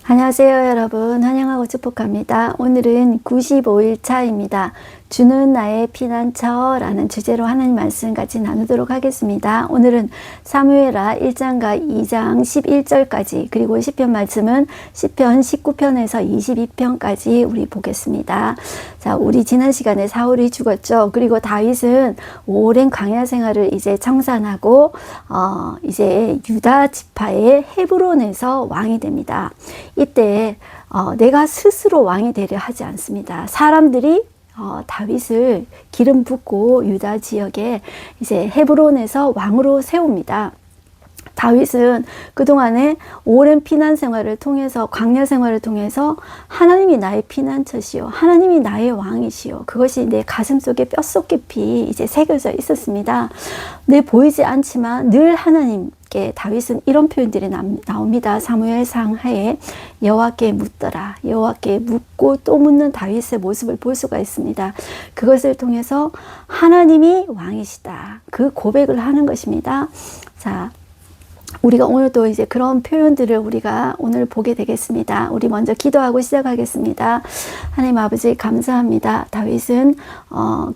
안녕하세요 여러분, 환영하고 축복합니다. 오늘은 95일 차입니다. 주는 나의 피난처라는 주제로 하나님 말씀 같이 나누도록 하겠습니다. 오늘은 사무엘하 1장과 2장 11절까지, 그리고 시편 말씀은 시편 19편에서 22편까지 우리 보겠습니다. 자, 우리 지난 시간에 사울이 죽었죠. 그리고 다윗은 오랜 광야 생활을 이제 청산하고 이제 유다 지파의 헤브론에서 왕이 됩니다. 이때 내가 스스로 왕이 되려 하지 않습니다. 사람들이 다윗을 기름 붓고 유다 지역에 이제 헤브론에서 왕으로 세웁니다. 다윗은 그동안에 오랜 피난 생활을 통해서, 광야 생활을 통해서 하나님이 나의 피난처시요, 하나님이 나의 왕이시요, 그것이 내 가슴속에 뼛속 깊이 이제 새겨져 있었습니다. 내 보이지 않지만 늘 하나님께, 다윗은 이런 표현들이 나옵니다. 사무엘상 하에 여호와께 묻더라, 여호와께 묻고 또 묻는 다윗의 모습을 볼 수가 있습니다. 그것을 통해서 하나님이 왕이시다, 그 고백을 하는 것입니다. 자, 우리가 오늘도 이제 그런 표현들을 우리가 오늘 보게 되겠습니다. 우리 먼저 기도하고 시작하겠습니다. 하나님 아버지, 감사합니다. 다윗은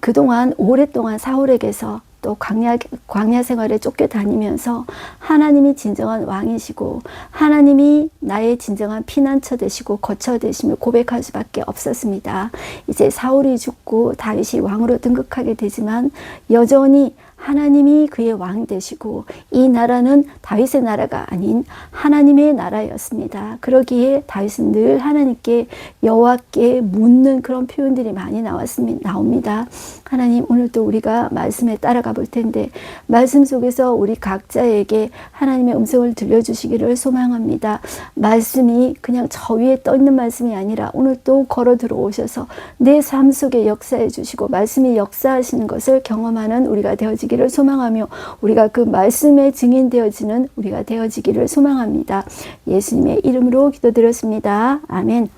그동안 오랫동안 사울에게서 또 광야 생활에 쫓겨다니면서 하나님이 진정한 왕이시고 하나님이 나의 진정한 피난처 되시고 거처 되심을 고백할 수밖에 없었습니다. 이제 사울이 죽고 다윗이 왕으로 등극하게 되지만 여전히 하나님이 그의 왕이 되시고 이 나라는 다윗의 나라가 아닌 하나님의 나라였습니다. 그러기에 다윗은 늘 하나님께, 여호와께 묻는 그런 표현들이 많이 나옵니다. 하나님, 오늘도 우리가 말씀에 따라가 볼 텐데 말씀 속에서 우리 각자에게 하나님의 음성을 들려주시기를 소망합니다. 말씀이 그냥 저 위에 떠 있는 말씀이 아니라 오늘 또 걸어 들어오셔서 내 삶 속에 역사해 주시고 말씀이 역사하시는 것을 경험하는 우리가 되어지기를 소망하며 우리가 그 말씀에 증인되어지는 우리가 되어지기를 소망합니다. 예수님의 이름으로 기도드렸습니다. 아멘.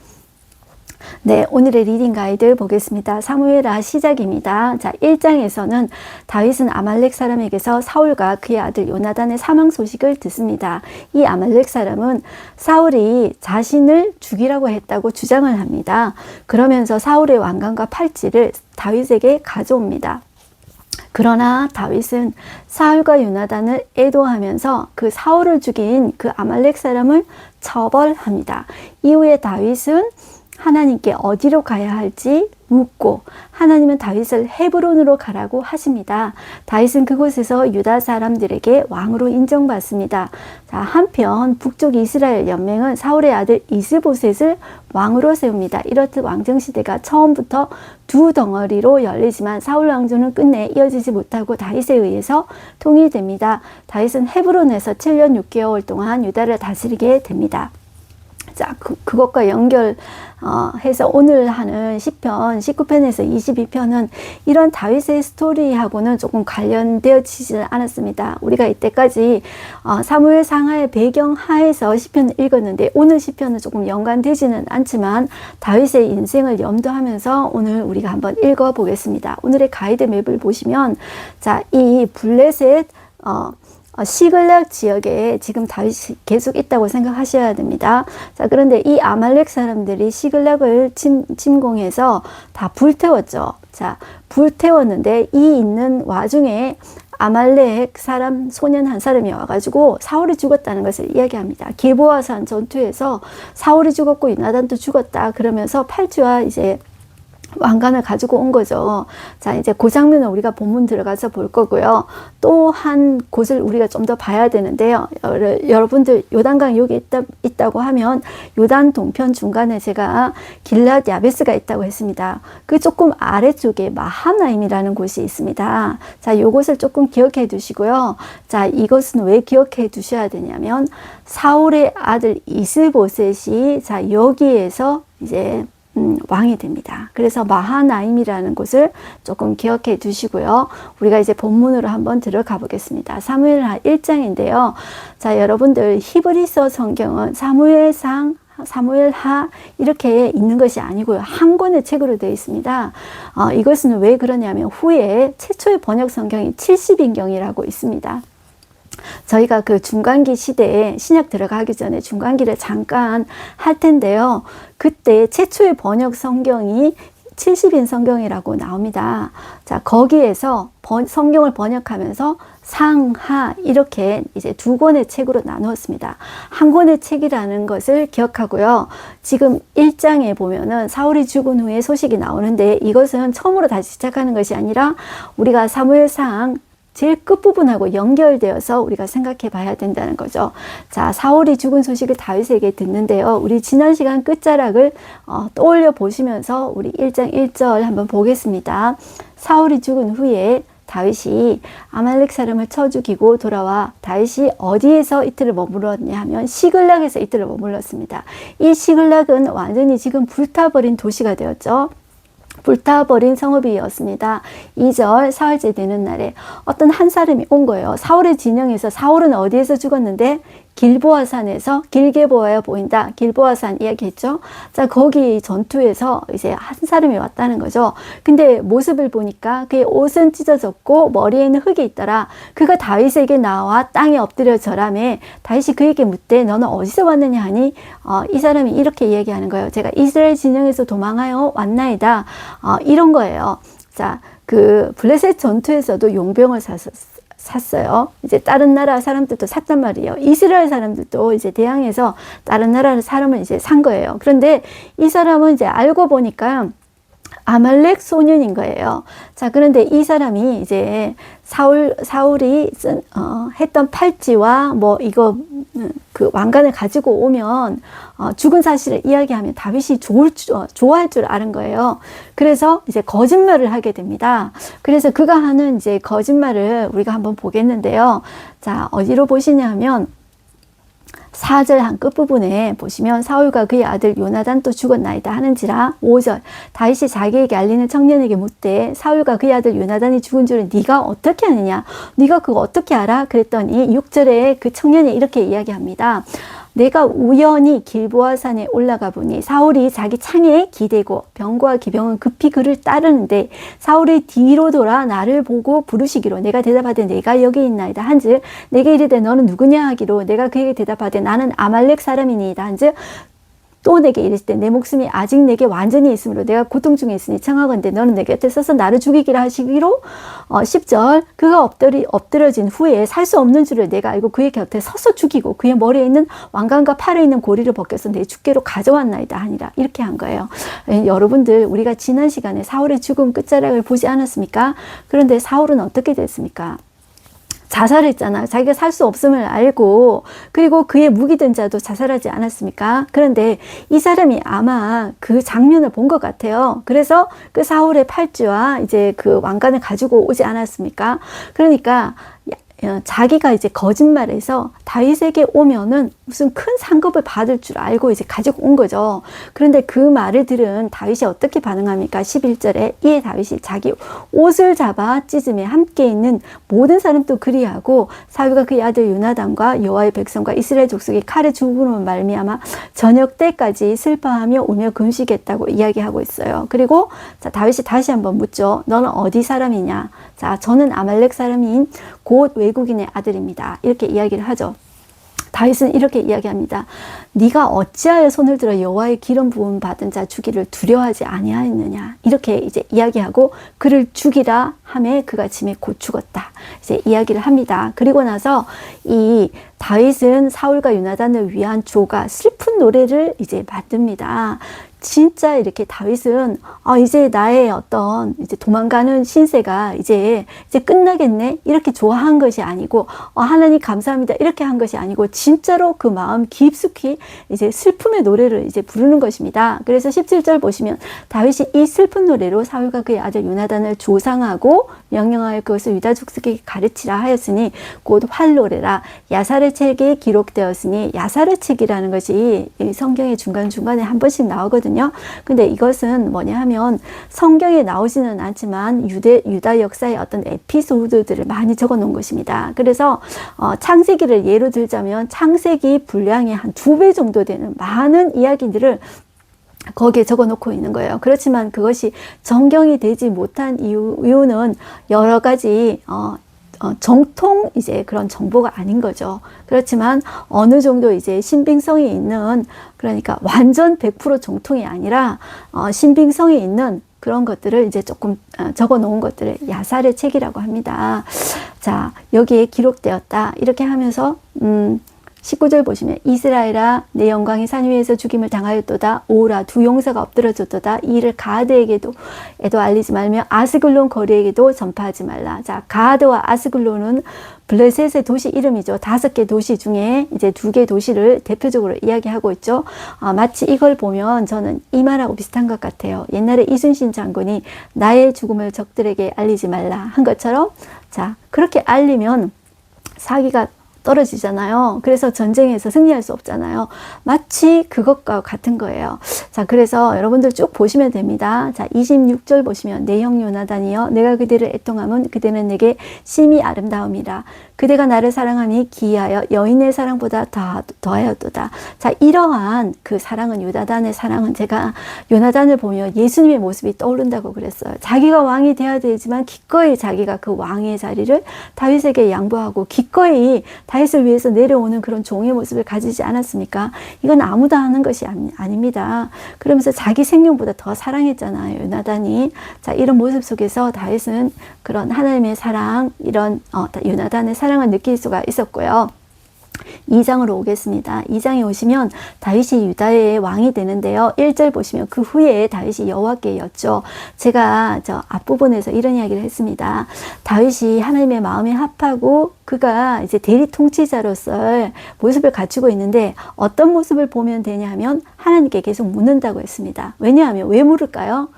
네, 오늘의 리딩 가이드 보겠습니다. 사무엘하 시작입니다. 자, 1장에서는 다윗은 아말렉 사람에게서 사울과 그의 아들 요나단의 사망 소식을 듣습니다. 이 아말렉 사람은 사울이 자신을 죽이라고 했다고 주장을 합니다. 그러면서 사울의 왕관과 팔찌를 다윗에게 가져옵니다. 그러나 다윗은 사울과 요나단을 애도하면서 그 사울을 죽인 그 아말렉 사람을 처벌합니다. 이후에 다윗은 하나님께 어디로 가야 할지 묻고 하나님은 다윗을 헤브론으로 가라고 하십니다. 다윗은 그곳에서 유다 사람들에게 왕으로 인정받습니다. 자, 한편 북쪽 이스라엘 연맹은 사울의 아들 이스보셋을 왕으로 세웁니다. 이렇듯 왕정시대가 처음부터 두 덩어리로 열리지만 사울 왕조는 끝내 이어지지 못하고 다윗에 의해서 통일됩니다. 다윗은 헤브론에서 7년 6개월 동안 유다를 다스리게 됩니다. 자, 그것과 연결해서 오늘 하는 시편 19편에서 22편은 이런 다윗의 스토리하고는 조금 관련되어지지 않았습니다. 우리가 이때까지 사무엘 상하의 배경 하에서 시편을 읽었는데 오늘 시편은 조금 연관되지는 않지만 다윗의 인생을 염두하면서 오늘 우리가 한번 읽어보겠습니다. 오늘의 가이드 맵을 보시면, 자, 이 블레셋 시글락 지역에 지금 다윗이 계속 있다고 생각하셔야 됩니다. 자, 그런데 이 아말렉 사람들이 시글락을 침공해서 다 불태웠죠. 자, 불태웠는데 이 있는 와중에 아말렉 사람 소년 한 사람이 와가지고 사울이 죽었다는 것을 이야기합니다. 길보아산 전투에서 사울이 죽었고 요나단도 죽었다 그러면서 팔찌와 이제 왕관을 가지고 온 거죠. 자, 이제 그 장면은 우리가 본문 들어가서 볼 거고요. 또 한 곳을 우리가 좀 더 봐야 되는데요. 여러분들 요단강 여기 있다고 하면 요단 동편 중간에 제가 길랏 야베스가 있다고 했습니다. 그 조금 아래쪽에 마하나임이라는 곳이 있습니다. 자, 요것을 조금 기억해 두시고요. 자, 이것은 왜 기억해 두셔야 되냐면 사울의 아들 이스보셋이 자, 여기에서 이제 왕이 됩니다. 그래서 마하나임이라는 곳을 조금 기억해 두시고요. 우리가 이제 본문으로 한번 들어가 보겠습니다. 사무엘하 1장인데요. 자, 여러분들 히브리서 성경은 사무엘상, 사무엘하 이렇게 있는 것이 아니고요. 한 권의 책으로 되어 있습니다. 이것은 왜 그러냐면 후에 최초의 번역 성경이 70인경이라고 있습니다. 저희가 그 중간기 시대에 신약 들어가기 전에 중간기를 잠깐 할 텐데요. 그때 최초의 번역 성경이 70인 성경이라고 나옵니다. 자, 거기에서 성경을 번역하면서 상하 이렇게 이제 두 권의 책으로 나누었습니다. 한 권의 책이라는 것을 기억하고요. 지금 1장에 보면은 사울이 죽은 후에 소식이 나오는데 이것은 처음으로 다시 시작하는 것이 아니라 우리가 사무엘상 제일 끝부분하고 연결되어서 우리가 생각해 봐야 된다는 거죠. 자, 사울이 죽은 소식을 다윗에게 듣는데요. 우리 지난 시간 끝자락을 떠올려 보시면서 우리 1장 1절 한번 보겠습니다. 사울이 죽은 후에 다윗이 아말렉 사람을 쳐 죽이고 돌아와 다윗이 어디에서 이틀을 머물렀냐 하면 시글락에서 이틀을 머물렀습니다. 이 시글락은 완전히 지금 불타버린 도시가 되었죠. 불타버린 성읍이었습니다. 2절 사흘째 되는 날에 어떤 한 사람이 온 거예요. 사울의 진영에서 사울은 어디에서 죽었는데 길보아 산에서 길게 보아야 보인다. 길보아 산 이야기했죠. 자, 거기 전투에서 이제 한 사람이 왔다는 거죠. 근데 모습을 보니까 그의 옷은 찢어졌고 머리에는 흙이 있더라. 그가 다윗에게 나와 땅에 엎드려 절하매 다윗이 그에게 묻되 너는 어디서 왔느냐 하니 이 사람이 이렇게 이야기하는 거예요. 제가 이스라엘 진영에서 도망하여 왔나이다. 이런 거예요. 자, 그 블레셋 전투에서도 용병을 샀어요. 이제 다른 나라 사람들도 샀단 말이에요. 이스라엘 사람들도 이제 대항해서 다른 나라 사람을 이제 산 거예요. 그런데 이 사람은 이제 알고 보니까 아말렉 소년인 거예요. 자, 그런데 이 사람이 이제 사울이 했던 팔찌와 뭐 이거 그 왕관을 가지고 오면 죽은 사실을 이야기하면 다윗이 좋아할 줄 아는 거예요. 그래서 이제 거짓말을 하게 됩니다. 그래서 그가 하는 이제 거짓말을 우리가 한번 보겠는데요. 자, 어디로 보시냐면 4절 한 끝부분에 보시면 사울과 그의 아들 요나단도 죽었나이다 하는지라 5절 다윗이 자기에게 알리는 청년에게 묻되 사울과 그의 아들 요나단이 죽은 줄을 네가 어떻게 아느냐 네가 그거 어떻게 알아? 그랬더니 6절에 그 청년이 이렇게 이야기합니다. 내가 우연히 길보아 산에 올라가 보니 사울이 자기 창에 기대고 병거와 기병은 급히 그를 따르는데 사울이 뒤로 돌아 나를 보고 부르시기로 내가 대답하되 내가 여기 있나이다 한즉 내게 이르되 너는 누구냐 하기로 내가 그에게 대답하되 나는 아말렉 사람이니이다 한즉 또 내게 이르실 때 내 목숨이 아직 내게 완전히 있으므로 내가 고통 중에 있으니 청하건대 너는 내 곁에 서서 나를 죽이기라 하시기로 10절 그가 엎드려진 후에 살 수 없는 줄을 내가 알고 그의 곁에 서서 죽이고 그의 머리에 있는 왕관과 팔에 있는 고리를 벗겨서 내 주께로 가져왔나이다 하니라 이렇게 한 거예요. 여러분들 우리가 지난 시간에 사울의 죽음 끝자락을 보지 않았습니까? 그런데 사울은 어떻게 됐습니까? 자살했잖아요. 자기가 살 수 없음을 알고 그리고 그의 무기 든 자도 자살하지 않았습니까? 그런데 이 사람이 아마 그 장면을 본 것 같아요. 그래서 그 사울의 팔찌와 이제 그 왕관을 가지고 오지 않았습니까? 그러니까 자기가 이제 거짓말해서 다윗에게 오면은 무슨 큰 상급을 받을 줄 알고 이제 가지고 온 거죠. 그런데 그 말을 들은 다윗이 어떻게 반응합니까? 11절에 이에 다윗이 자기 옷을 잡아 찢음에 함께 있는 모든 사람도 그리하고 사울과 그의 아들 요나단과 여호와의 백성과 이스라엘 족속이 칼에 죽음으로 말미암아 저녁 때까지 슬퍼하며 울며 금식했다고 이야기하고 있어요. 그리고 자, 다윗이 다시 한번 묻죠. 너는 어디 사람이냐? 자, 저는 아말렉 사람인 곧 외국인의 아들입니다. 이렇게 이야기를 하죠. 다윗은 이렇게 이야기합니다. 네가 어찌하여 손을 들어 여호와의 기름 부음 받은 자 죽이를 두려워하지 아니하였느냐 이렇게 이제 이야기하고 그를 죽이라 하매 그가 짐에 곧 죽었다 이제 이야기를 합니다. 그리고 나서 이 다윗은 사울과 요나단을 위한 조가 슬픈 노래를 이제 만듭니다. 진짜 이렇게 다윗은 이제 나의 어떤 이제 도망가는 신세가 이제 끝나겠네 이렇게 좋아한 것이 아니고 하나님 감사합니다 이렇게 한 것이 아니고 진짜로 그 마음 깊숙이 이제 슬픔의 노래를 이제 부르는 것입니다. 그래서 17절 보시면 다윗이 이 슬픈 노래로 사울과 그의 아들 요나단을 조상하고 명령하여 그것을 유다 족속에게 가르치라 하였으니 곧 활노래라 야살의 책에 기록되었으니 야살의 책이라는 것이 성경의 중간중간에 한 번씩 나오거든요. 근데 이것은 뭐냐 하면 성경에 나오지는 않지만 유다 역사의 어떤 에피소드들을 많이 적어 놓은 것입니다. 그래서 창세기를 예로 들자면 창세기 분량의 한 2배 정도 되는 많은 이야기들을 거기에 적어 놓고 있는 거예요. 그렇지만 그것이 정경이 되지 못한 이유는 여러 가지 정통 이제 그런 정보가 아닌 거죠. 그렇지만 어느 정도 이제 신빙성이 있는, 그러니까 완전 100% 정통이 아니라 신빙성이 있는 그런 것들을 이제 조금 적어 놓은 것들을 야살의 책이라고 합니다. 자, 여기에 기록되었다 이렇게 하면서 19절 보시면 이스라엘아 내 영광이 산 위에서 죽임을 당하였도다. 오라 두 용사가 엎드러졌도다. 이 일을 가드에게도 알리지 말며 아스글론 거리에게도 전파하지 말라. 자, 가드와 아스글론은 블레셋의 도시 이름이죠. 5개 도시 중에 이제 2개 도시를 대표적으로 이야기하고 있죠. 마치 이걸 보면 저는 이 말하고 비슷한 것 같아요. 옛날에 이순신 장군이 나의 죽음을 적들에게 알리지 말라 한 것처럼, 자, 그렇게 알리면 사기가 떨어지잖아요. 그래서 전쟁에서 승리할 수 없잖아요. 마치 그것과 같은 거예요. 자, 그래서 여러분들 쭉 보시면 됩니다. 자, 26절 보시면 내 형 요나단이여 내가 그대를 애통함은 그대는 내게 심히 아름다움이라. 그대가 나를 사랑하니 기이하여 여인의 사랑보다 더하였도다. 자, 이러한 그 사랑은, 요나단의 사랑은, 제가 요나단을 보면 예수님의 모습이 떠오른다고 그랬어요. 자기가 왕이 되어야 되지만 기꺼이 자기가 그 왕의 자리를 다윗에게 양보하고 기꺼이 다윗을 위해서 내려오는 그런 종의 모습을 가지지 않았습니까? 이건 아무도 하는 것이 아닙니다. 그러면서 자기 생명보다 더 사랑했잖아요, 요나단이. 자, 이런 모습 속에서 다윗은 그런 하나님의 사랑, 이런 요나단의 사랑을 느낄 수가 있었고요. 2장으로 오겠습니다. 2장에 오시면 다윗이 유다의 왕이 되는데요. 1절 보시면 그 후에 다윗이 여호와께 였죠. 제가 저 앞부분에서 이런 이야기를 했습니다. 다윗이 하나님의 마음에 합하고 그가 이제 대리 통치자로서 모습을 갖추고 있는데 어떤 모습을 보면 되냐 하면 하나님께 계속 묻는다고 했습니다. 왜냐하면 왜 물을까요?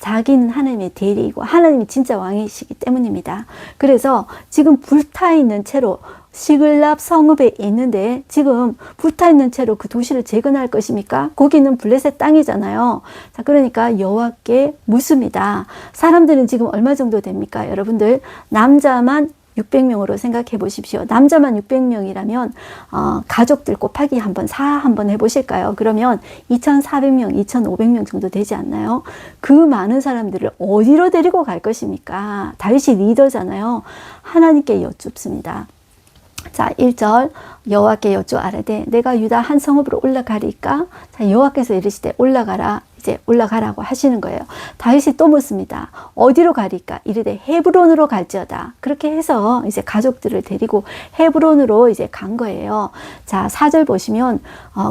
자기는 하나님의 대리이고 하나님이 진짜 왕이시기 때문입니다. 그래서 지금 불타있는 채로 시글랍 성읍에 있는데 지금 불타있는 채로 그 도시를 재건할 것입니까? 거기는 블레셋 땅이잖아요. 자, 그러니까 여호와께 묻습니다. 사람들은 지금 얼마 정도 됩니까? 여러분들 남자만 600명으로 생각해 보십시오. 남자만 600명이라면 가족들 곱하기 한번 4 한번 해보실까요? 그러면 2400명, 2500명 정도 되지 않나요? 그 많은 사람들을 어디로 데리고 갈 것입니까? 다윗이 리더잖아요. 하나님께 여쭙습니다. 자, 1절 여호와께 여쭈아르되 내가 유다 한 성읍으로 올라가리까? 자, 여호와께서 이르시되 올라가라. 이제 올라가라고 하시는 거예요. 다윗이 또 묻습니다. 어디로 가리까? 이르되 헤브론으로 갈지어다. 그렇게 해서 이제 가족들을 데리고 헤브론으로 이제 간 거예요. 자, 4절 보시면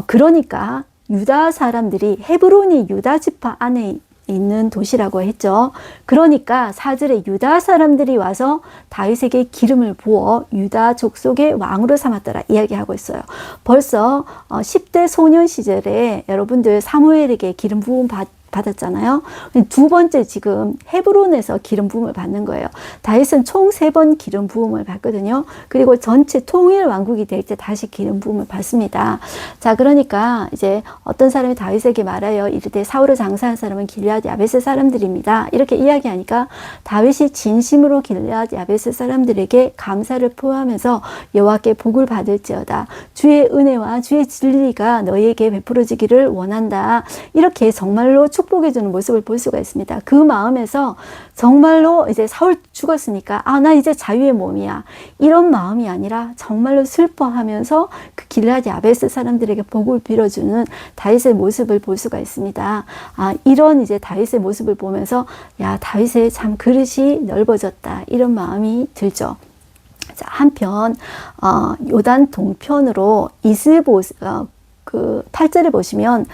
그러니까 유다 사람들이, 헤브론이 유다 지파 안에 있는 도시라고 했죠. 그러니까 4절에 유다 사람들이 와서 다윗에게 기름을 부어 유다 족속의 왕으로 삼았더라 이야기하고 있어요. 벌써 10대 소년 시절에 여러분들 사무엘에게 기름 부음 받았잖아요. 두 번째 지금 헤브론에서 기름 부음을 받는 거예요. 다윗은 총 3번 기름 부음을 받거든요. 그리고 전체 통일 왕국이 될 때 다시 기름 부음을 받습니다. 자, 그러니까 이제 어떤 사람이 다윗에게 말하여 이르되 사울을 장사한 사람은 길앗 야베스 사람들입니다. 이렇게 이야기하니까 다윗이 진심으로 길앗 야베스 사람들에게 감사를 표하면서 여호와께 복을 받을지어다. 주의 은혜와 주의 진리가 너희에게 베풀어지기를 원한다. 이렇게 정말로 축복해주는 모습을 볼 수가 있습니다. 그 마음에서 정말로 이제 사울 죽었으니까 나 이제 자유의 몸이야, 이런 마음이 아니라 정말로 슬퍼하면서 그 길앗 야베스 사람들에게 복을 빌어주는 다윗의 모습을 볼 수가 있습니다. 이런 이제 다윗의 모습을 보면서 야, 다윗의 참 그릇이 넓어졌다, 이런 마음이 들죠. 자, 한편 요단 동편으로 그 8절에 보시면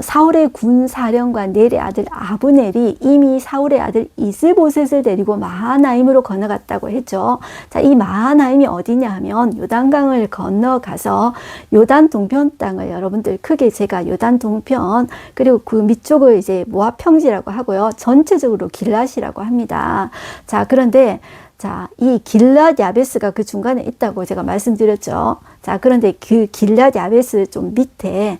사울의 군 사령관 넬의 아들 아브넬이 이미 사울의 아들 이스보셋을 데리고 마하나임으로 건너갔다고 했죠. 자, 이 마하나임이 어디냐 하면 요단강을 건너가서 요단 동편 땅을, 여러분들 크게 제가 요단 동편 그리고 그 밑쪽을 이제 모압 평지라고 하고요. 전체적으로 길앗이라고 합니다. 자, 그런데 자, 이 길앗 야베스가 그 중간에 있다고 제가 말씀드렸죠. 자, 그런데 그 길앗 야베스 좀 밑에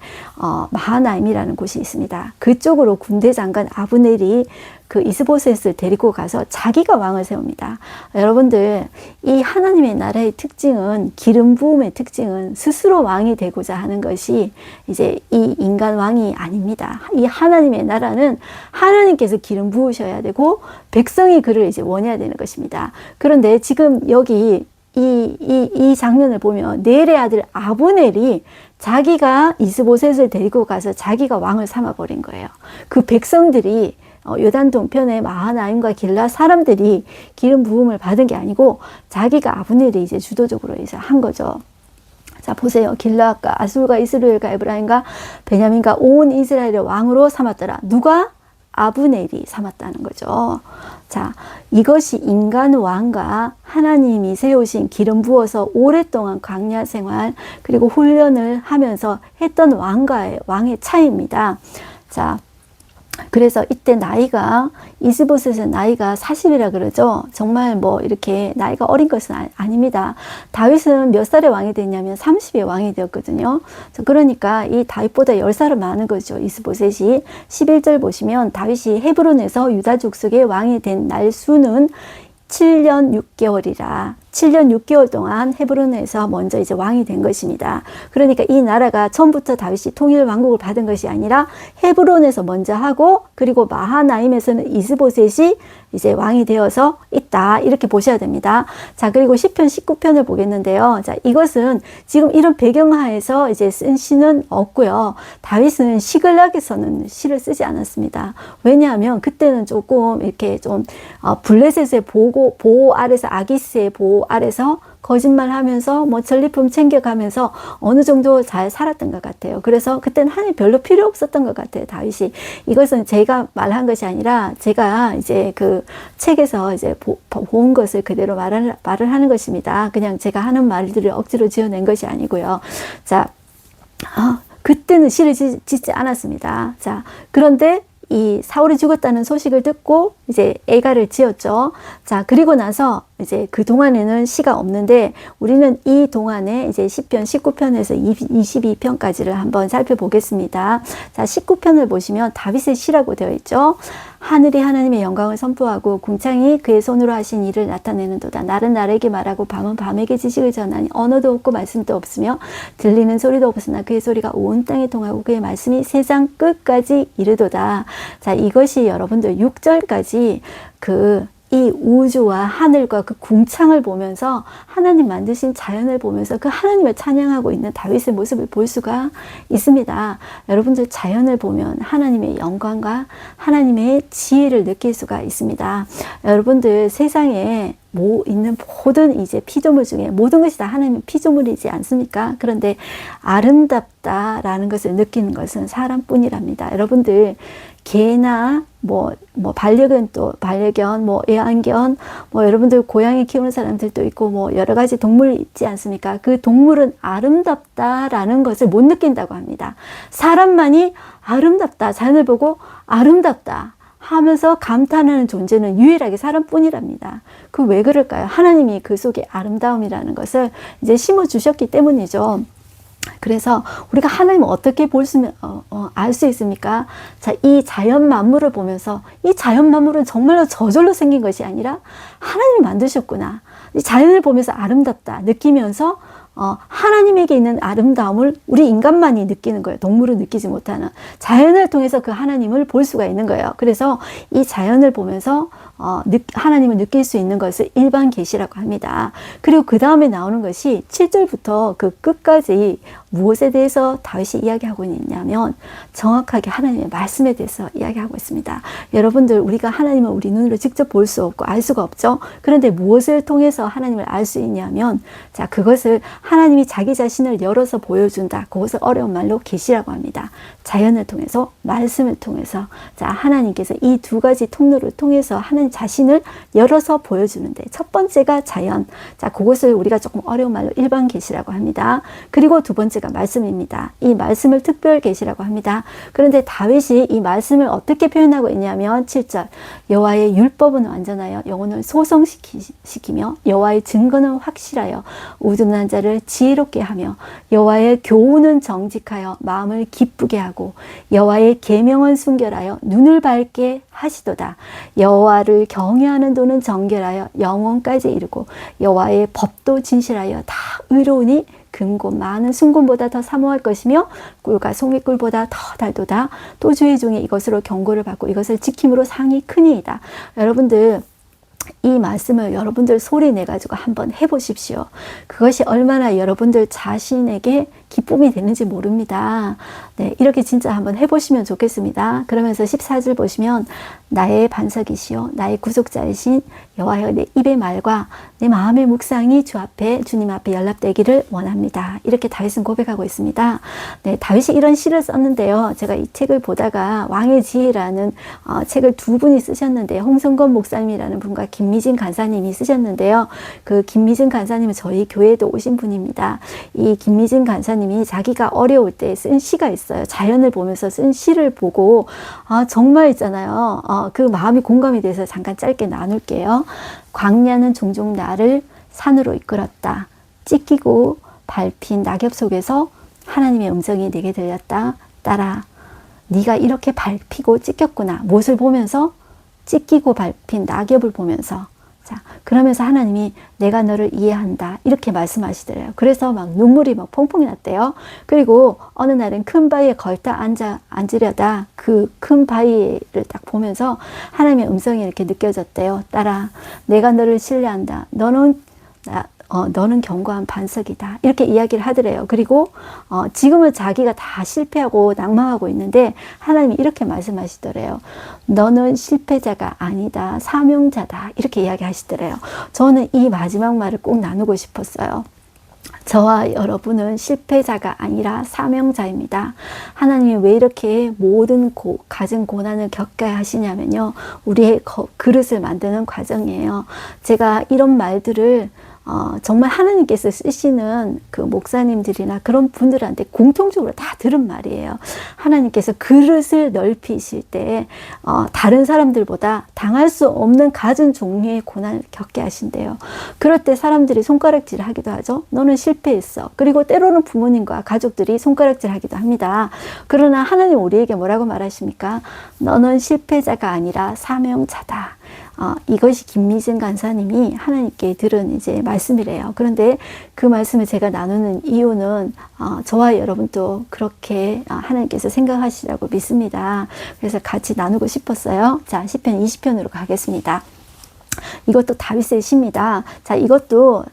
마하나임이라는 곳이 있습니다. 그쪽으로 군대 장관 아브넬이 그 이스보셋을 데리고 가서 자기가 왕을 세웁니다. 여러분들, 이 하나님의 나라의 특징은, 기름 부음의 특징은 스스로 왕이 되고자 하는 것이 이제 이 인간 왕이 아닙니다. 이 하나님의 나라는 하나님께서 기름 부으셔야 되고 백성이 그를 이제 원해야 되는 것입니다. 그런데 지금 여기 이 장면을 보면 넬의 아들 아브넬이 자기가 이스보셋을 데리고 가서 자기가 왕을 삼아버린 거예요. 그 백성들이 요단 동편의 마하나임과 길라 사람들이 기름 부음을 받은 게 아니고 자기가 아브넬이 이제 주도적으로 이제 한 거죠. 자, 보세요. 길라앗과 아술과 이스라엘과 에브라임과 베냐민과 온 이스라엘의 왕으로 삼았더라. 누가? 아브넬이 삼았다는 거죠. 자, 이것이 인간 왕과 하나님이 세우신 기름 부어서 오랫동안 광야 생활 그리고 훈련을 하면서 했던 왕의 차이입니다. 자, 그래서 이때 나이가, 이스보셋의 나이가 40이라 그러죠. 정말 뭐 이렇게 나이가 어린 것은 아닙니다. 다윗은 몇 살에 왕이 됐냐면 30에 왕이 되었거든요. 그러니까 이 다윗보다 10살은 많은 거죠. 이스보셋이. 11절 보시면 다윗이 헤브론에서 유다 족속의 왕이 된 날 수는 7년 6개월이라 7년 6개월 동안 헤브론에서 먼저 이제 왕이 된 것입니다. 그러니까 이 나라가 처음부터 다윗이 통일 왕국을 받은 것이 아니라 헤브론에서 먼저 하고 그리고 마하나임에서는 이스보셋이 이제 왕이 되어서 있다. 이렇게 보셔야 됩니다. 자, 그리고 시편 19편을 보겠는데요. 자, 이것은 지금 이런 배경하에서 이제 쓴 시는 없고요. 다윗은 시글락에서는 시를 쓰지 않았습니다. 왜냐하면 그때는 조금 이렇게 좀 블레셋의 보호 아래서 아기스의 보호 아래서 거짓말하면서 뭐 전리품 챙겨가면서 어느 정도 잘 살았던 것 같아요. 그래서 그때는 하나님 별로 필요 없었던 것 같아요. 다윗이. 이것은 제가 말한 것이 아니라 제가 이제 그 책에서 이제 본 것을 그대로 말을 하는 것입니다. 그냥 제가 하는 말들을 억지로 지어낸 것이 아니고요. 자, 그때는 시를 짓지 않았습니다. 자, 그런데 이 사울이 죽었다는 소식을 듣고 이제 애가를 지었죠. 자, 그리고 나서 이제 그 동안에는 시가 없는데 우리는 이 동안에 이제 시편 19편에서 22편까지를 한번 살펴보겠습니다. 자, 19편을 보시면 다윗의 시라고 되어 있죠. 하늘이 하나님의 영광을 선포하고 궁창이 그의 손으로 하신 일을 나타내는도다. 날은 날에게 말하고 밤은 밤에게 지식을 전하니 언어도 없고 말씀도 없으며 들리는 소리도 없으나 그의 소리가 온 땅에 통하고 그의 말씀이 세상 끝까지 이르도다. 자, 이것이 여러분들 6절까지 이 우주와 하늘과 그 궁창을 보면서 하나님 만드신 자연을 보면서 그 하나님을 찬양하고 있는 다윗의 모습을 볼 수가 있습니다. 여러분들 자연을 보면 하나님의 영광과 하나님의 지혜를 느낄 수가 있습니다. 여러분들 세상에 있는 모든 이제 피조물 중에 모든 것이 다 하나님의 피조물이지 않습니까? 그런데 아름답다라는 것을 느끼는 것은 사람뿐이랍니다. 여러분들 개나 반려견 애완견, 여러분들 고양이 키우는 사람들도 있고, 여러 가지 동물이 있지 않습니까? 그 동물은 아름답다라는 것을 못 느낀다고 합니다. 사람만이 아름답다, 자연을 보고 아름답다 하면서 감탄하는 존재는 유일하게 사람뿐이랍니다. 그 왜 그럴까요? 하나님이 그 속에 아름다움이라는 것을 이제 심어주셨기 때문이죠. 그래서 우리가 하나님을 어떻게 알 수 있습니까? 자, 이 자연 만물을 보면서 이 자연 만물은 정말로 저절로 생긴 것이 아니라 하나님이 만드셨구나. 이 자연을 보면서 아름답다 느끼면서 하나님에게 있는 아름다움을 우리 인간만이 느끼는 거예요. 동물은 느끼지 못하는. 자연을 통해서 그 하나님을 볼 수가 있는 거예요. 그래서 이 자연을 보면서 하나님을 느낄 수 있는 것을 일반 계시라고 합니다. 그리고 그 다음에 나오는 것이 7절부터 그 끝까지 무엇에 대해서 다윗이 이야기하고 있냐면 정확하게 하나님의 말씀에 대해서 이야기하고 있습니다. 여러분들, 우리가 하나님을 우리 눈으로 직접 볼 수 없고 알 수가 없죠. 그런데 무엇을 통해서 하나님을 알 수 있냐면, 자, 그것을 하나님이 자기 자신을 열어서 보여준다. 그것을 어려운 말로 계시라고 합니다. 자연을 통해서, 말씀을 통해서, 자, 하나님께서 이 두 가지 통로를 통해서 하나님 자신을 열어서 보여주는데 첫 번째가 자연. 자, 그것을 우리가 조금 어려운 말로 일반 계시라고 합니다. 그리고 두 번째가 말씀입니다. 이 말씀을 특별 계시라고 합니다. 그런데 다윗이 이 말씀을 어떻게 표현하고 있냐면 7절 여호와의 율법은 완전하여 영혼을 소성시키며 여호와의 증거는 확실하여 우둔한 자를 지혜롭게 하며 여호와의 교훈은 정직하여 마음을 기쁘게 하고 여호와의 계명은 순결하여 눈을 밝게 하시도다. 여호와를 경외하는 도는 정결하여 영원까지 이르고 여호와의 법도 진실하여 다 의로우니 금고 많은 순금보다 더 사모할 것이며 꿀과 송이꿀보다 더 달도다. 또 주의 종이 이것으로 경고를 받고 이것을 지킴으로 상이 크니이다. 여러분들 이 말씀을 여러분들 소리 내가지고 한번 해보십시오. 그것이 얼마나 여러분들 자신에게 기쁨이 되는지 모릅니다. 네, 이렇게 진짜 한번 해보시면 좋겠습니다. 그러면서 14절 보시면 나의 반석이시요 나의 구속자이신 여호와여 내 입의 말과 내 마음의 묵상이 주님 앞에 연락되기를 원합니다. 이렇게 다윗은 고백하고 있습니다. 네, 다윗이 이런 시를 썼는데요. 제가 이 책을 보다가 왕의 지혜라는 책을 두 분이 쓰셨는데 홍성건 목사님이라는 분과 김미진 간사님이 쓰셨는데요. 그 김미진 간사님은 저희 교회에도 오신 분입니다. 이 김미진 간사님이 자기가 어려울 때 쓴 시가 있어요. 자연을 보면서 쓴 시를 보고 정말 있잖아요. 그 마음이 공감이 돼서 잠깐 짧게 나눌게요. 광야는 종종 나를 산으로 이끌었다. 찢기고 밟힌 낙엽 속에서 하나님의 음성이 내게 들렸다. 딸아, 네가 이렇게 밟히고 찢겼구나. 무엇을 보면서? 찢기고 밟힌 낙엽을 보면서. 자, 그러면서 하나님이 내가 너를 이해한다. 이렇게 말씀하시더래요. 그래서 막 눈물이 막 펑펑이 났대요. 그리고 어느 날은 큰 바위에 걸터 앉으려다 그 큰 바위를 딱 보면서 하나님의 음성이 이렇게 느껴졌대요. 딸아, 내가 너를 신뢰한다. 너는 견고한 반석이다. 이렇게 이야기를 하더래요. 그리고 지금은 자기가 다 실패하고 낭망하고 있는데 하나님이 이렇게 말씀하시더래요. 너는 실패자가 아니다. 사명자다. 이렇게 이야기하시더래요. 저는 이 마지막 말을 꼭 나누고 싶었어요. 저와 여러분은 실패자가 아니라 사명자입니다. 하나님이 왜 이렇게 모든 가진 고난을 겪게 하시냐면요. 우리의 그릇을 만드는 과정이에요. 제가 이런 말들을 정말 하나님께서 쓰시는 그 목사님들이나 그런 분들한테 공통적으로 다 들은 말이에요. 하나님께서 그릇을 넓히실 때 다른 사람들보다 당할 수 없는 갖은 종류의 고난을 겪게 하신대요. 그럴 때 사람들이 손가락질을 하기도 하죠. 너는 실패했어. 그리고 때로는 부모님과 가족들이 손가락질 하기도 합니다. 그러나 하나님 우리에게 뭐라고 말하십니까? 너는 실패자가 아니라 사명자다. 이것이 김미진 간사님이 하나님께 들은 이제 말씀이래요. 그런데 그 말씀을 제가 나누는 이유는 저와 여러분도 그렇게 하나님께서 생각하시라고 믿습니다. 그래서 같이 나누고 싶었어요. 자, 시편 20편으로 가겠습니다. 이것도 다윗의 시입니다. 자, 이것도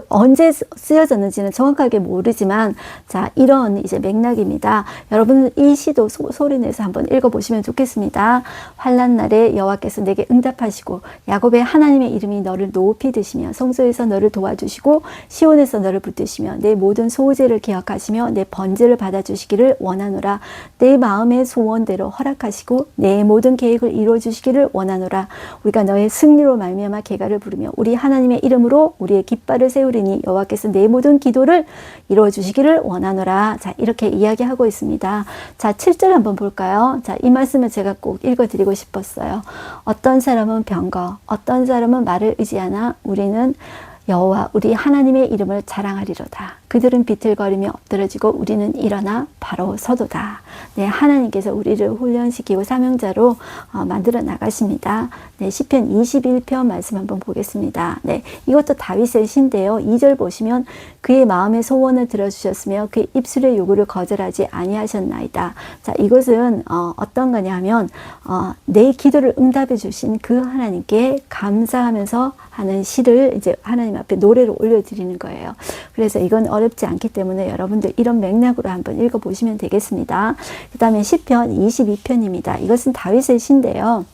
언제 쓰여졌는지는 정확하게 모르지만, 자, 이런 이제 맥락입니다. 여러분, 이 시도 소리내서 한번 읽어보시면 좋겠습니다. 환난 날에 여호와께서 내게 응답하시고, 야곱의 하나님의 이름이 너를 높이 드시며, 성소에서 너를 도와주시고, 시온에서 너를 붙드시며, 내 모든 소재를 기억하시며, 내 번제를 받아주시기를 원하노라. 내 마음의 소원대로 허락하시고, 내 모든 계획을 이루어주시기를 원하노라. 우리가 너의 승리로 말미암아 계가를 부르며, 우리 하나님의 이름으로 우리의 깃발을 세우리니 여호와께서 내 모든 기도를 이루어 주시기를 원하노라. 자, 이렇게 이야기하고 있습니다. 자, 7절 한번 볼까요? 자, 이 말씀을 제가 꼭 읽어드리고 싶었어요. 어떤 사람은 병거, 어떤 사람은 말을 의지하나 우리는 여호와 우리 하나님의 이름을 자랑하리로다. 그들은 비틀거리며 엎드러지고 우리는 일어나 바로 서도다. 네, 하나님께서 우리를 훈련시키고 사명자로 만들어 나가십니다. 네, 시편 21편 말씀 한번 보겠습니다. 네, 이것도 다윗의 시인데요. 2절 보시면 그의 마음의 소원을 들어주셨으며 그의 입술의 요구를 거절하지 아니하셨나이다. 자, 이것은 어떤 거냐면 내 기도를 응답해 주신 그 하나님께 감사하면서 하는 시를 이제 하나님 앞에 노래로 올려드리는 거예요. 그래서 이건 어렵지 않기 때문에 여러분들 이런 맥락으로 한번 읽어보시면 되겠습니다. 그 다음에 시편 22편입니다. 이것은 다윗의 시인데요.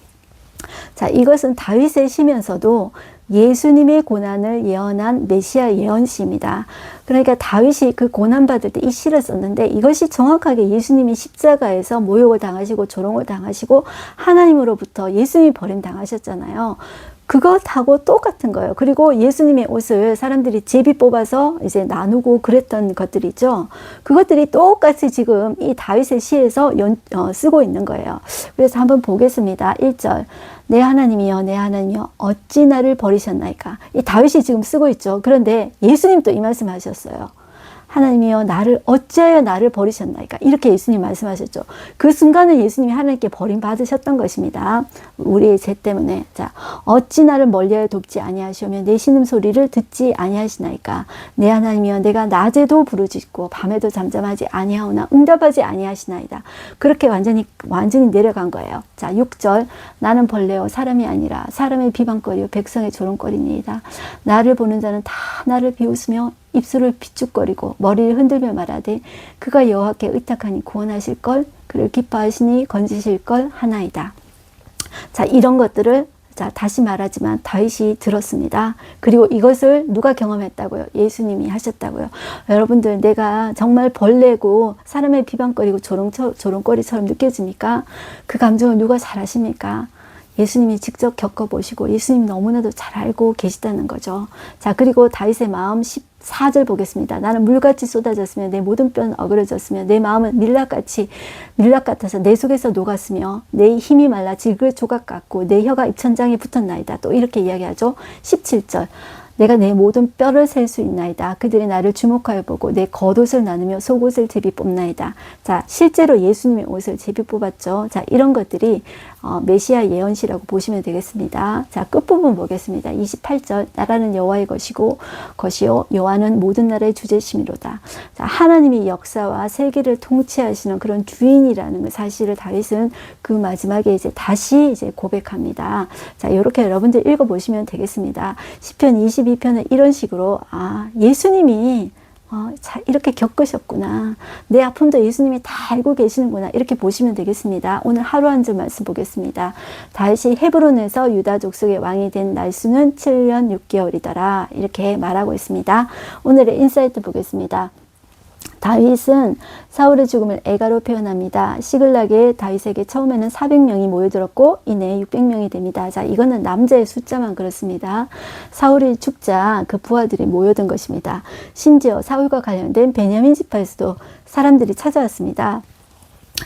자, 이것은 다윗의 시면서도 예수님의 고난을 예언한 메시아 예언시입니다. 그러니까 다윗이 그 고난받을 때 이 시를 썼는데 이것이 정확하게 예수님이 십자가에서 모욕을 당하시고 조롱을 당하시고 하나님으로부터 예수님이 버림당하셨잖아요. 그것하고 똑같은 거예요. 그리고 예수님의 옷을 사람들이 제비 뽑아서 이제 나누고 그랬던 것들이죠. 그것들이 똑같이 지금 이 다윗의 시에서 쓰고 있는 거예요. 그래서 한번 보겠습니다. 1절. 내 하나님이여 내 하나님이여 어찌 나를 버리셨나이까. 이 다윗이 지금 쓰고 있죠. 그런데 예수님도 이 말씀 하셨어요. 하나님이여 어찌하여 나를 버리셨나이까. 이렇게 예수님 말씀하셨죠. 그 순간은 예수님이 하나님께 버림받으셨던 것입니다. 우리의 죄 때문에. 자, 어찌 나를 멀리하여 돕지 아니하시오며 내 신음소리를 듣지 아니하시나이까. 내 하나님이여 내가 낮에도 부르짖고 밤에도 잠잠하지 아니하오나 응답하지 아니하시나이다. 그렇게 완전히 내려간 거예요. 자, 6절. 나는 벌레요 사람이 아니라 사람의 비방거리요 백성의 조롱거리니이다. 나를 보는 자는 다 나를 비웃으며 입술을 비축거리고 머리를 흔들며 말하되 그가 여호와께 의탁하니 구원하실 걸 그를 기뻐하시니 건지실 걸 하나이다. 자, 이런 것들을 다시 말하지만 다윗이 들었습니다. 그리고 이것을 누가 경험했다고요? 예수님이 하셨다고요. 여러분들 내가 정말 벌레고 사람의 비방거리고 조롱거리처럼 느껴집니까? 그 감정을 누가 잘 아십니까? 예수님이 직접 겪어보시고 예수님 너무나도 잘 알고 계시다는 거죠. 자, 그리고 다윗의 마음 14절 보겠습니다. 나는 물같이 쏟아졌으며 내 모든 뼈는 어그러졌으며 내 마음은 밀랍 같아서 내 속에서 녹았으며 내 힘이 말라 질그릇 조각 같고 내 혀가 입천장에 붙었나이다. 또 이렇게 이야기하죠. 17절. 내가 내 모든 뼈를 셀 수 있나이다. 그들이 나를 주목하여 보고 내 겉옷을 나누며 속옷을 제비 뽑나이다. 자, 실제로 예수님의 옷을 제비 뽑았죠. 자, 이런 것들이 메시아 예언시라고 보시면 되겠습니다. 자, 끝부분 보겠습니다. 28절. 나라는 여호와의 것이요 여호와는 모든 나라의 주제심이로다. 자, 하나님이 역사와 세계를 통치하시는 그런 주인이라는 사실을 다윗은 그 마지막에 다시 고백합니다. 자, 이렇게 여러분들 읽어보시면 되겠습니다. 시편 22편은 이런 식으로 예수님이 이렇게 겪으셨구나. 내 아픔도 예수님이 다 알고 계시는구나. 이렇게 보시면 되겠습니다. 오늘 하루 한 줄 말씀 보겠습니다. 다윗이 헤브론에서 유다 족속의 왕이 된 날수는 7년 6개월이더라. 이렇게 말하고 있습니다. 오늘의 인사이트 보겠습니다. 다윗은 사울의 죽음을 애가로 표현합니다. 시글락에 다윗에게 처음에는 400명이 모여들었고 이내 600명이 됩니다. 자, 이거는 남자의 숫자만 그렇습니다. 사울이 죽자 그 부하들이 모여든 것입니다. 심지어 사울과 관련된 베냐민 지파에서도 사람들이 찾아왔습니다.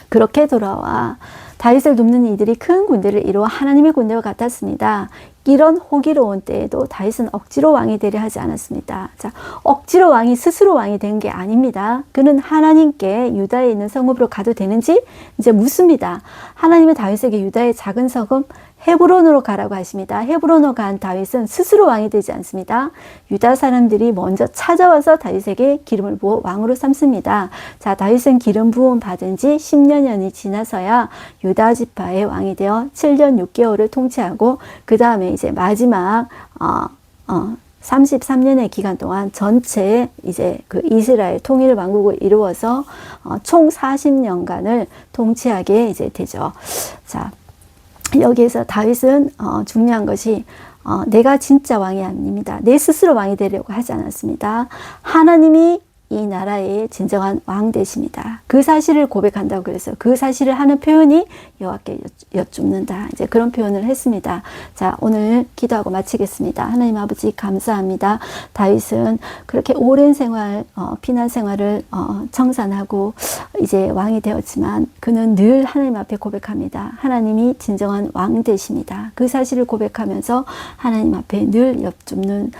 그렇게 돌아와 다윗을 돕는 이들이 큰 군대를 이루어 하나님의 군대와 같았습니다. 이런 호기로운 때에도 다윗은 억지로 왕이 되려 하지 않았습니다. 자, 억지로 왕이 스스로 왕이 된 게 아닙니다. 그는 하나님께 유다에 있는 성읍으로 가도 되는지 이제 묻습니다. 하나님은 다윗에게 유다의 작은 성읍 헤브론으로 가라고 하십니다. 헤브론으로 간 다윗은 스스로 왕이 되지 않습니다. 유다 사람들이 먼저 찾아와서 다윗에게 기름을 부어 왕으로 삼습니다. 자, 다윗은 기름 부음 받은 지 10년이 지나서야 유다 지파의 왕이 되어 7년 6개월을 통치하고 그 다음에 이제 마지막 33년의 기간 동안 전체 그 이스라엘 통일 왕국을 이루어서 총 40년간을 통치하게 되죠. 자, 여기에서 다윗은 중요한 것이 내가 진짜 왕이 아닙니다. 내 스스로 왕이 되려고 하지 않았습니다. 하나님이 이 나라의 진정한 왕 되십니다. 그 사실을 고백한다고 그랬어요. 그 사실을 하는 표현이 여호와께 여쭙는다. 이제 그런 표현을 했습니다. 자, 오늘 기도하고 마치겠습니다. 하나님 아버지 감사합니다. 다윗은 그렇게 오랜 생활, 피난 생활을 청산하고 이제 왕이 되었지만 그는 늘 하나님 앞에 고백합니다. 하나님이 진정한 왕 되십니다. 그 사실을 고백하면서 하나님 앞에 늘 여쭙는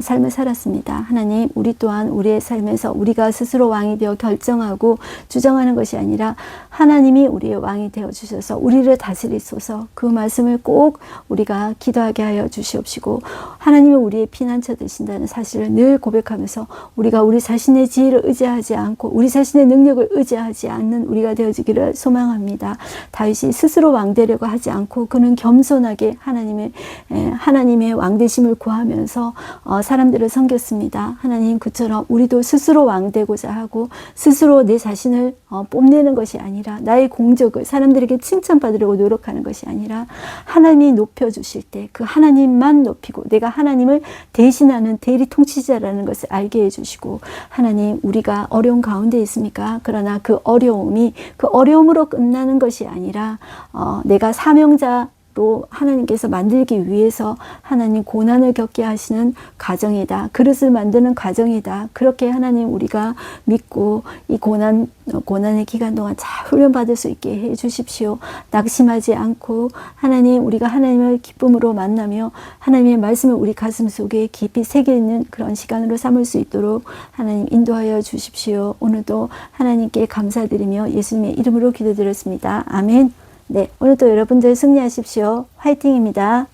삶을 살았습니다. 하나님, 우리 또한 우리의 삶에서 우리가 스스로 왕이 되어 결정하고 주장하는 것이 아니라 하나님이 우리의 왕이 되어 주셔서 우리를 다스리소서. 그 말씀을 꼭 우리가 기도하게 하여 주시옵시고 하나님이 우리의 피난처 되신다는 사실을 늘 고백하면서 우리가 우리 자신의 지혜를 의지하지 않고 우리 자신의 능력을 의지하지 않는 우리가 되어지기를 소망합니다. 다윗이 스스로 왕 되려고 하지 않고 그는 겸손하게 하나님의 왕 되심을 구하면서 사람들을 섬겼습니다. 하나님, 그처럼 우리도 스스로 스스로 왕되고자 하고 스스로 내 자신을 뽐내는 것이 아니라 나의 공적을 사람들에게 칭찬받으려고 노력하는 것이 아니라 하나님이 높여주실 때 그 하나님만 높이고 내가 하나님을 대신하는 대리 통치자라는 것을 알게 해주시고 하나님 우리가 어려운 가운데 있습니까? 그러나 그 어려움이 그 어려움으로 끝나는 것이 아니라 내가 사명자 또 하나님께서 만들기 위해서 하나님 고난을 겪게 하시는 과정이다. 그릇을 만드는 과정이다. 그렇게 하나님 우리가 믿고 이 고난의 기간 동안 잘 훈련받을 수 있게 해 주십시오. 낙심하지 않고 하나님 우리가 하나님을 기쁨으로 만나며 하나님의 말씀을 우리 가슴 속에 깊이 새겨 있는 그런 시간으로 삼을 수 있도록 하나님 인도하여 주십시오. 오늘도 하나님께 감사드리며 예수님의 이름으로 기도드렸습니다. 아멘. 네, 오늘도 여러분들 승리하십시오. 화이팅입니다.